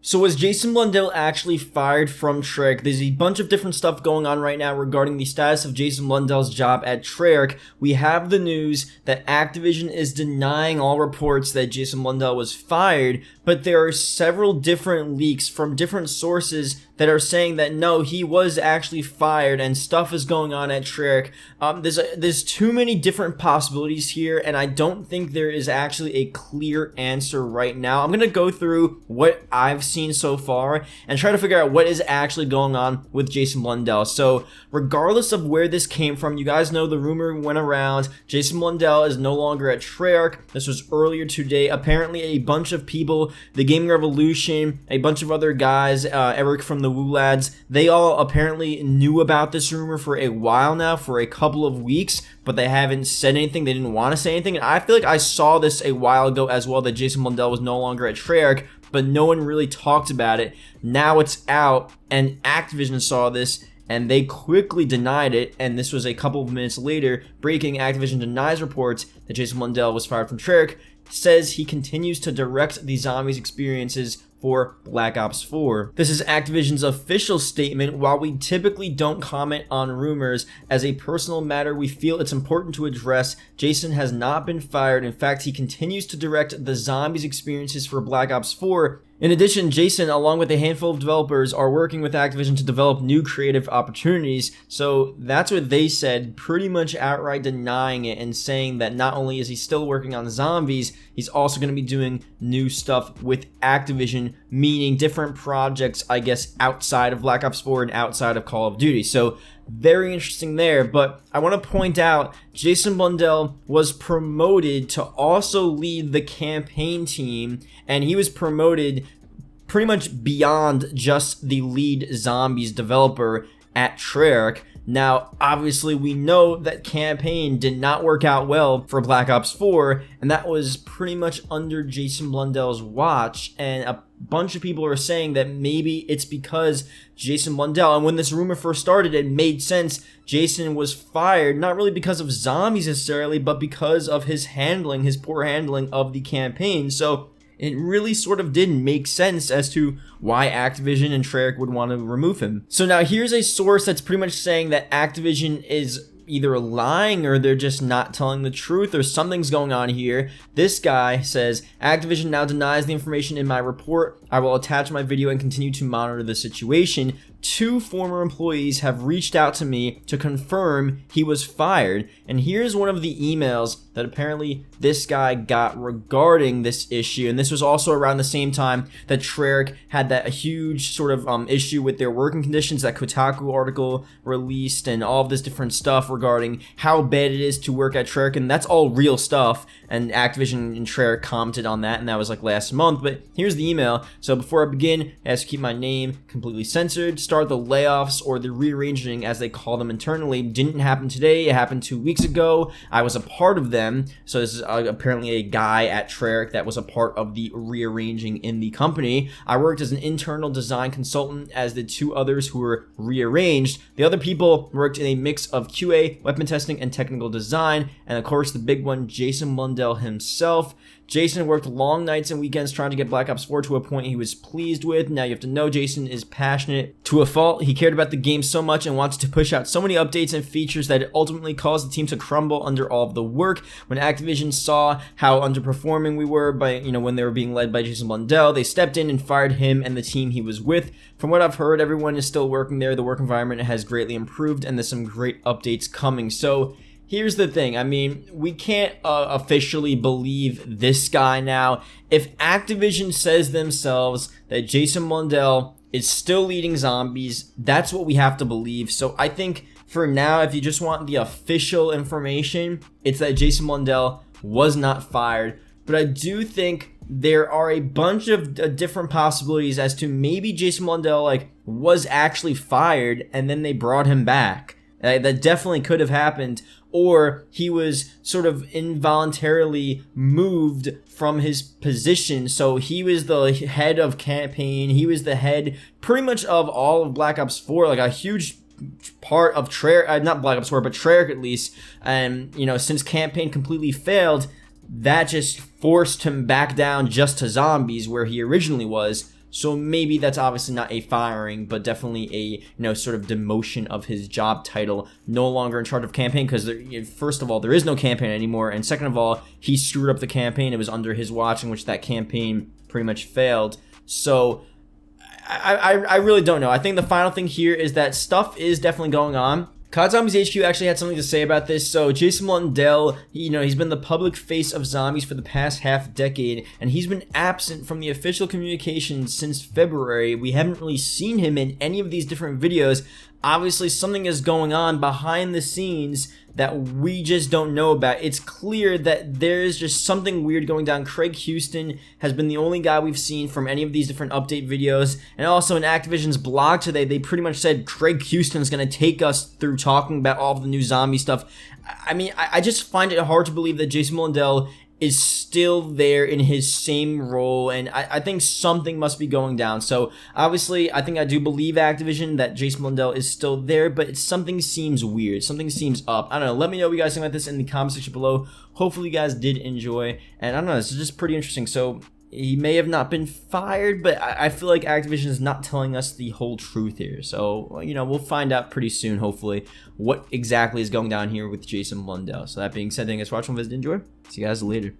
So was Jason Blundell actually fired from Treyarch? There's a bunch of different stuff going on right now regarding the status of Jason Blundell's job at Treyarch. We have the news that Activision is denying all reports that Jason Blundell was fired, but there are several different leaks from different sources that are saying that no, he was actually fired and stuff is going on at Treyarch. There's too many different possibilities here, and I don't think there is actually a clear answer right now. I'm going to go through what I've seen so far and try to figure out what is actually going on with Jason Blundell. So regardless of where this came from, you guys know the rumor went around. Jason Blundell is no longer at Treyarch. This was earlier today. Apparently a bunch of people, the Gaming Revolution, a bunch of other guys, Eric from the Woo Lads, they all apparently knew about this rumor for a while now, for a couple of weeks, but they haven't said anything. They didn't want to say anything. And I feel like I saw this a while ago as well, that Jason Blundell was no longer at Treyarch, but no one really talked about it. Now it's out, and Activision saw this, and they quickly denied it, and this was a couple of minutes later. Breaking: Activision denies reports that Jason Blundell was fired from Treyarch, says he continues to direct the Zombies experiences for Black Ops 4. This is Activision's official statement. While we typically don't comment on rumors, as a personal matter we feel it's important to address, Jason has not been fired. In fact, he continues to direct the Zombies experiences for Black Ops 4. In addition, Jason, along with a handful of developers, are working with Activision to develop new creative opportunities. So that's what they said, pretty much outright denying it and saying that not only is he still working on Zombies, he's also going to be doing new stuff with Activision, meaning different projects, I guess, outside of Black Ops 4 and outside of Call of Duty. So very interesting there, but I want to point out Jason Blundell was promoted to also lead the campaign team, and he was promoted pretty much beyond just the lead Zombies developer at Treyarch. Now, obviously, we know that campaign did not work out well for Black Ops 4, and that was pretty much under Jason Blundell's watch, and a bunch of people are saying that maybe it's because Jason Blundell, and when this rumor first started, it made sense. Jason was fired, not really because of Zombies necessarily, but because of his handling, his poor handling of the campaign. So it really sort of didn't make sense as to why Activision and Treyarch would want to remove him. So now here's a source that's pretty much saying that Activision is either lying or they're just not telling the truth, or something's going on here. This guy says, Activision now denies the information in my report. I will attach my video and continue to monitor the situation. 2 former employees have reached out to me to confirm he was fired. And here's one of the emails that apparently this guy got regarding this issue. And this was also around the same time that Treyarch had that huge sort of issue with their working conditions, that Kotaku article released, and all of this different stuff regarding how bad it is to work at Treyarch. And that's all real stuff. And Activision and Treyarch commented on that, and that was like last month. But here's the email. So before I begin, I have to keep my name completely censored. Start the layoffs, or the rearranging as they call them internally, didn't happen today. It happened 2 weeks ago. I was a part of them. So this is apparently a guy at Treyarch that was a part of the rearranging in the company. I worked as an internal design consultant, as did 2 others who were rearranged. The other people worked in a mix of QA, weapon testing, and technical design. And of course, the big one, Jason Blundell himself. Jason worked long nights and weekends trying to get Black Ops 4 to a point he was pleased with. Now you have to know Jason is passionate to a fault. He cared about the game so much and wanted to push out so many updates and features that it ultimately caused the team to crumble under all of the work. When Activision saw how underperforming we were by, when they were being led by Jason Blundell, they stepped in and fired him and the team he was with. From what I've heard, everyone is still working there. The work environment has greatly improved, and there's some great updates coming. So here's the thing. I mean, we can't officially believe this guy now. If Activision says themselves that Jason Blundell is still leading Zombies, that's what we have to believe. So I think for now, if you just want the official information, it's that Jason Blundell was not fired. But I do think there are a bunch of different possibilities as to maybe Jason Blundell was actually fired and then they brought him back. That definitely could have happened. Or he was sort of involuntarily moved from his position. So he was the head of campaign. He was the head pretty much of all of Black Ops 4, like a huge part of Treyarch, not Black Ops 4, but Treyarch at least. And, since campaign completely failed, that just forced him back down just to Zombies where he originally was. So maybe that's obviously not a firing, but definitely a sort of demotion of his job title. No longer in charge of campaign, because first of all, there is no campaign anymore, and second of all, he screwed up the campaign. It was under his watch in which that campaign pretty much failed. So I really don't know. I think the final thing here is that stuff is definitely going on. COD Zombies HQ actually had something to say about this. So Jason Blundell, he's been the public face of zombies for the past half decade, and he's been absent from the official communications since February. We haven't really seen him in any of these different videos. Obviously, something is going on behind the scenes that we just don't know about. It's clear that there's just something weird going down. Craig Houston has been the only guy we've seen from any of these different update videos. And also in Activision's blog today, they pretty much said Craig Houston is going to take us through talking about all of the new zombie stuff. I mean, I just find it hard to believe that Jason Blundell is still there in his same role, and I think something must be going down. So obviously, I think I do believe Activision that Jason Blundell is still there, but something seems weird. Something seems up. I don't know. Let me know what you guys think about this in the comment section below. Hopefully you guys did enjoy, and I don't know, this is just pretty interesting. So he may have not been fired, but I feel like Activision is not telling us the whole truth here. So, we'll find out pretty soon, hopefully, what exactly is going down here with Jason Blundell. So that being said, thank you guys for watching. If you guys did enjoy, see you guys later.